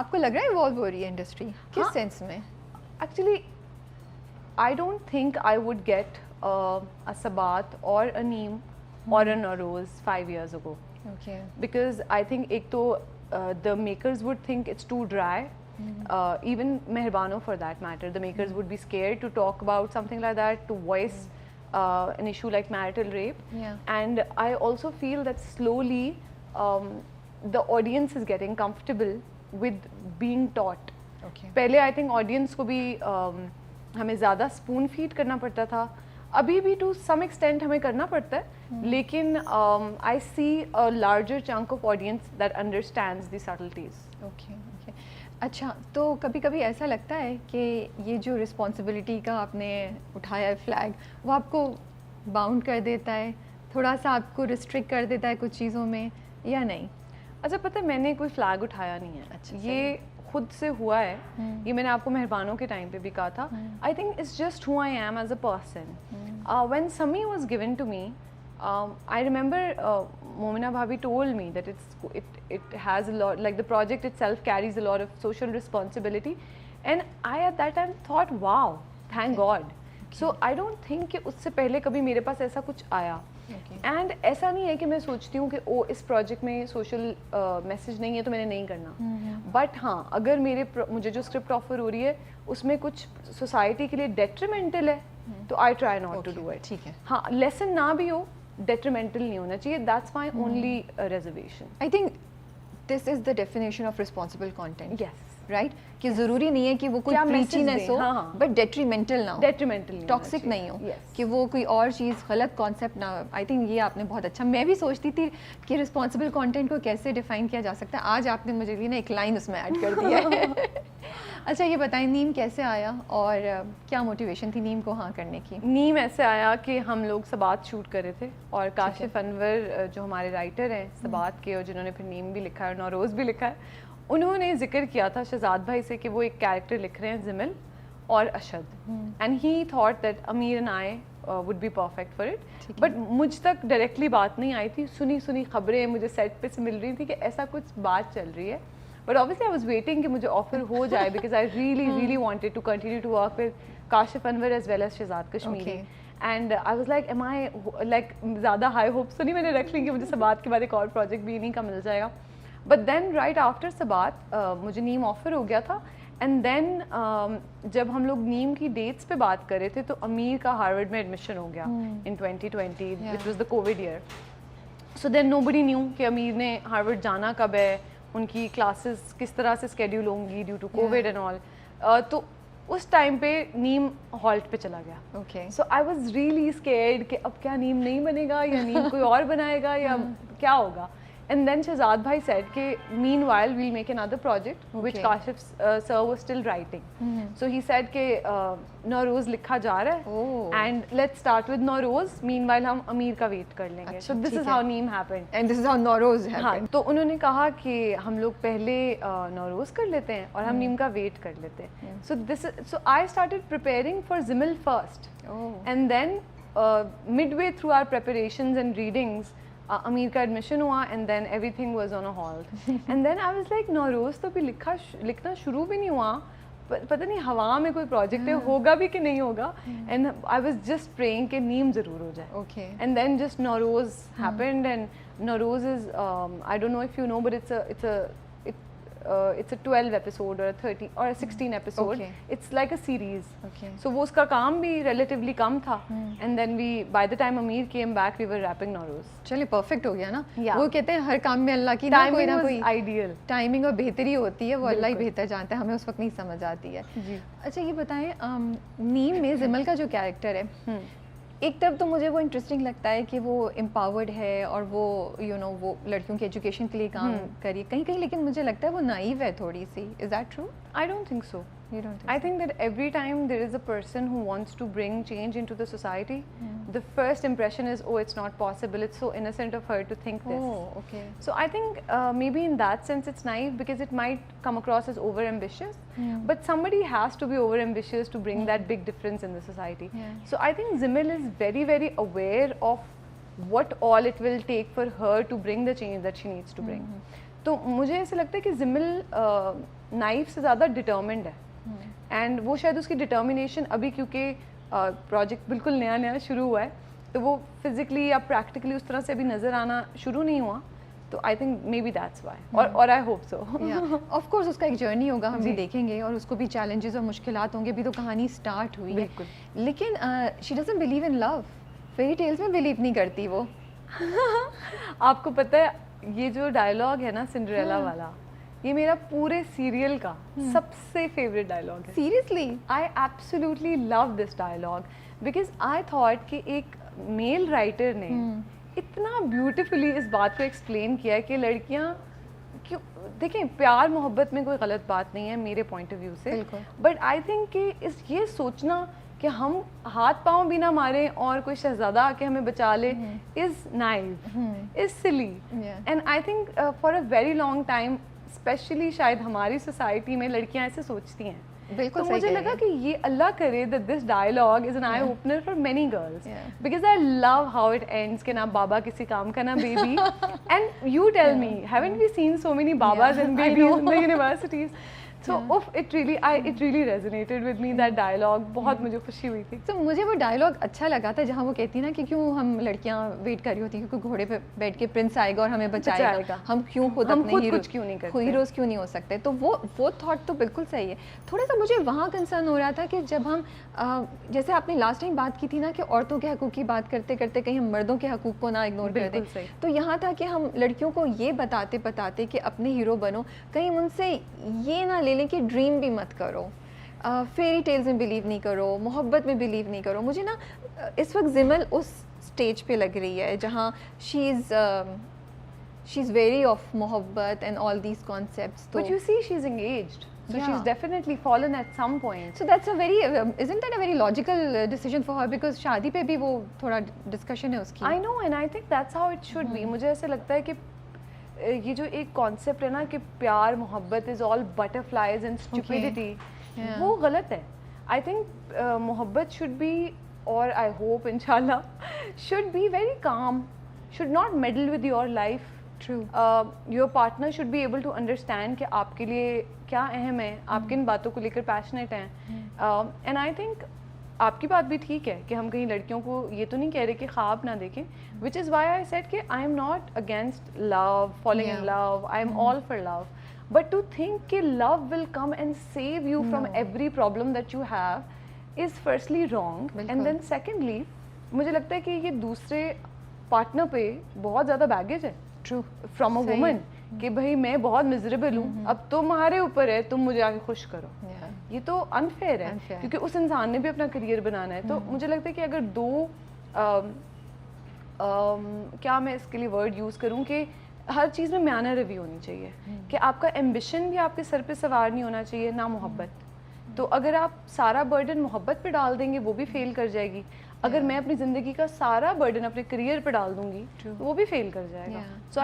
आपको लग रहा है इवॉल्व हो रही है इंडस्ट्री किस हाँ, सेंस में? Actually, I don't think I would get a Sabat or a Neem or a Naroz 5 years ago. Okay. Because I think ek to the makers would think it's too dry. Even Mehrbano for that matter, the makers would be scared to talk about something like that, to voice an issue like marital rape. Yeah. And I also feel that slowly the audience is getting comfortable with being taught. Okay. पहले I think audience को भी हमें ज़्यादा spoon feed करना पड़ता था, अभी भी टू सम एक्सटेंट हमें करना पड़ता है, लेकिन I see a larger chunk of audience that understands the subtleties. Okay okay. अच्छा, तो कभी कभी ऐसा लगता है कि ये जो रिस्पॉन्सिबिलिटी का आपने उठाया है फ्लैग, वो आपको बाउंड कर देता है, थोड़ा सा आपको रिस्ट्रिक्ट कर देता है कुछ चीज़ों में, या नहीं? अच्छा, पता है मैंने कोई फ्लैग उठाया नहीं है। अच्छा, ये खुद से हुआ है, ये मैंने आपको मेहरबानों के टाइम पे भी कहा था। I think it's just who I am as a person. When Sami was given to me, I remember Momina Bhabhi told me that it has a lot, like the project itself carries a lot of social responsibility, and I at that time thought, wow, thank God. So I don't think कि उससे पहले कभी मेरे पास ऐसा कुछ आया। And ऐसा नहीं है कि मैं सोचती हूँ कि ओ इस प्रोजेक्ट में सोशल मैसेज नहीं है तो मैंने नहीं करना, बट हाँ अगर मुझे जो स्क्रिप्ट ऑफर हो रही है उसमें कुछ सोसाइटी के लिए डेट्रीमेंटल है तो I try not to do it. ठीक है। हाँ, लेसन ना भी हो, डेट्रीमेंटल नहीं होना चाहिए, that's my only reservation. I think this is the definition of responsible content, yes, right? कि ज़रूरी नहीं है कि वो कोई क्या message प्रीचीनेस दे, हो, हाँ। बट डेट्रीमेंटल ना हो, डेट्रीमेंटल टॉक्सिक नहीं हो, yes. कि वो कोई और चीज़ गलत कॉन्सेप्ट ना हो। आई थिंक ये आपने बहुत अच्छा, मैं भी सोचती थी कि रिस्पॉन्सिबल कंटेंट को कैसे डिफाइन किया जा सकता है, आज आपने मुझे लिए ना एक लाइन उसमें ऐड कर दिया है। अच्छा, ये बताएं नीम कैसे आया और क्या मोटिवेशन थी नीम को हाँ करने की? नीम ऐसे आया कि हम लोग सबात शूट कर रहे थे और काशिफ अनवर जो हमारे राइटर हैं सबात के और जिन्होंने फिर नीम भी लिखा है और नौरोज़ भी लिखा है, उन्होंने जिक्र किया था शहजाद भाई से कि वो एक कैरेक्टर लिख रहे हैं जिमिल और अशद, एंड ही थॉट दैट अमीर and I would be perfect for it. But मुझ तक डायरेक्टली बात नहीं आई थी, सुनी खबरें मुझे सेट पे से मिल रही थी कि ऐसा कुछ बात चल रही है, but obviously I was waiting कि मुझे ऑफर हो जाए because I really wanted to continue to work with Kashif Anwar as well as Shahzad Kashmiri. And I was like am I like ज़्यादा हाई होप्स तो नहीं मैंने रख ली कि मुझे सबात के बाद एक और प्रोजेक्ट भी इन्हीं का मिल जाएगा, बट देन राइट आफ्टर सबात मुझे नीम ऑफर हो गया था। एंड देन जब हम लोग नीम की डेट्स पे बात कर रहे थे तो अमीर का हार्वर्ड में एडमिशन हो गया in 2020, which was the Covid year. So then nobody knew कि अमीर ने हार्वर्ड जाना कब है, उनकी क्लासेस किस तरह से स्केड्यूल होंगी due to Covid and all. तो उस टाइम पे नीम हॉल्ट पे चला गया। Okay. So I was really scared कि अब क्या नीम नहीं बनेगा या नीम कोई और बनाएगा या क्या होगा। And then Shahzad bhai said कि meanwhile we'll make another project which Kashif sir was still writing. So he said कि Nauroz लिखा जा रहा है and let's start with Nauroz. Meanwhile हम अमीर का वेट कर लेंगे. So this is how Neem happened. And this is how Nauroz happened. हाँ, तो उन्होंने कहा कि हम लोग पहले Nauroz कर लेते हैं और हम नीम का वेट कर लेते हैं. So I started preparing for Zimil first. And then midway through our preparations and readings अमीर का एडमिशन हुआ and then everything was on a halt and then I was like Nauroz तो भी लिखना शुरू भी नहीं हुआ, पता नहीं हवा में कोई प्रोजेक्ट है, होगा भी कि नहीं होगा, and I was just praying कि नीम ज़रूर हो जाए। Okay. And then just Nauroz happened and Nauroz is I don't know if you know but it's a 12 episode or a 30 or a 16 episode. Okay. It's like a series. Okay. So वो उसका काम भी relatively कम था and then by the time Ameer came back we were wrapping Nauroz. चलिए perfect हो गया ना। Yeah. वो कहते हैं हर काम में अल्लाह की ना कोई ideal टाइमिंग और बेहतरी होती है, वो अल्लाह ही बेहतर जानता है, हमें उस वक्त नहीं समझ आती है। जी। अच्छा, ये बताएं नीम में जिमल का जो कैरेक्टर है, एक तरफ तो मुझे वो इंटरेस्टिंग लगता है कि वो एम्पावर्ड है और वो वो लड़कियों की एजुकेशन के लिए काम करिए कहीं कहीं, लेकिन मुझे लगता है वो नाइव है थोड़ी सी। Is that true? I don't think so. You don't think I think that every time there is a person who wants to bring change into the society, the first impression is, oh, it's not possible. It's so innocent of her to think this. Oh, okay. So I think maybe in that sense it's naive because it might come across as over-ambitious. But somebody has to be over-ambitious to bring that big difference in the society. So I think Zimil is very, very aware of what all it will take for her to bring the change that she needs to bring. तो मुझे ऐसा लगता है कि जिमिल knife से ज़्यादा determined है, and वो शायद उसकी डिटर्मिनेशन अभी क्योंकि प्रोजेक्ट बिल्कुल नया नया शुरू हुआ है तो वो फिजिकली या प्रैक्टिकली उस तरह से अभी नज़र आना शुरू नहीं हुआ, तो I think maybe that's why, और I hope so. Of course उसका एक जर्नी होगा, हम भी देखेंगे, और उसको भी चैलेंजेस और मुश्किलात होंगे, अभी तो कहानी स्टार्ट हुई है। लेकिन she doesn't believe in love, fairy tales में बिलीव नहीं करती वो। आपको पता है ये जो डायलॉग है ना सिंड्रेला वाला, ये मेरा पूरे सीरियल का सबसे फेवरेट डायलॉग है। Seriously I absolutely love this dialogue because I thought कि एक मेल राइटर ने इतना ब्यूटिफुली इस बात को एक्सप्लेन किया है कि लड़कियां क्यों, देखें प्यार मोहब्बत में कोई गलत बात नहीं है मेरे पॉइंट ऑफ व्यू से, बट आई थिंक कि ये सोचना कि हम हाथ पांव भी ना मारें और कोई शहजादा आके हमें बचा ले is naive, is silly, and I think for a very long time specially शायद हमारी सोसाइटी में लड़कियां ऐसे सोचती हैं। बिल्कुल तो मुझे लगा कि ये अल्लाह करे that this dialogue is an eye opener for many girls, because I love how it ends कि ना बाबा किसी काम का ना baby, and you tell me haven't we seen so many babas and babies in the universities? So it really resonated with me, that dialogue, बहुत मुझे खुशी हुई थी। तो मुझे वो डायलॉग अच्छा लगा था जहाँ वो कहती ना कि क्यों हम लड़कियाँ वेट कर रही होती क्योंकि घोड़े पे बैठ के प्रिंस आएगा और हमें बचाएगा, हम क्यों खुद अपने कुछ क्यों नहीं करते, हीरोज क्यों नहीं हो सकते। तो वो थॉट तो बिल्कुल सही है। थोड़ा सा मुझे वहाँ कंसर्न हो रहा था कि जब हम जैसे आपने लास्ट टाइम बात की थी ना कि औरतों के हकूक़ की बात करते करते कहीं हम मर्दों के हकूक़ को ना इग्नोर कर दें, तो यहाँ था कि हम लड़कियों को ये बताते बताते कि अपने हीरो बनो, कहीं उनसे ये ना ले लें कि ड्रीम भी मत करो, फेरी टेल्स में बिलीव नहीं करो, मोहब्बत में बिलीव नहीं करो। मुझे ना इस वक्त जिमल उस स्टेज पे लग रही है जहाँ शी इज़ वेरी ऑफ मोहब्बत and all these concepts. But you see she is engaged, so she's definitely fallen at some point. So that's a very isn't that a very logical decision for her, because शादी पे भी वो थोड़ा discussion है उसकी। I know, and I think that's how it should be. मुझे ऐसे लगता है कि ये जो एक कॉन्सेप्ट है ना कि प्यार मोहब्बत is all butterflies and stupidity, वो गलत है। आई थिंक मोहब्बत शुड बी, और आई होप इंशाल्लाह should be very calm, should not meddle with your life. True. Your partner should be able to understand कि आपके लिए क्या अहम है, आप किन बातों को लेकर पैशनेट हैं, एंड आई थिंक आपकी बात भी ठीक है कि हम कहीं लड़कियों को ये तो नहीं कह रहे कि ख्वाब ना देखें, which is why I said कि I am not against love, falling in love, I am all for love, but to think कि love will come and save you from every problem that you have is firstly wrong, and then secondly मुझे लगता है कि ये दूसरे partner पे बहुत ज़्यादा बैगेज है फ्रॉम अ वुमन कि भाई मैं बहुत मिजरेबल हूँ, अब तुम्हारे ऊपर है, तुम मुझे आगे खुश करो। ये तो अनफेयर है क्योंकि उस इंसान ने भी अपना करियर बनाना है। तो मुझे लगता है कि अगर दो क्या मैं इसके लिए वर्ड यूज़ करूँ कि हर चीज़ में म्याना रवि होनी चाहिए, कि आपका एम्बिशन भी आपके सर पे सवार नहीं होना चाहिए, ना मोहब्बत। तो अगर आप सारा बर्डन मोहब्बत पे डाल देंगे वो भी फेल कर जाएगी, अगर मैं अपनी ज़िंदगी का सारा बर्डन अपने करियर पे डाल दूंगी तो वो भी फेल कर जाएगा।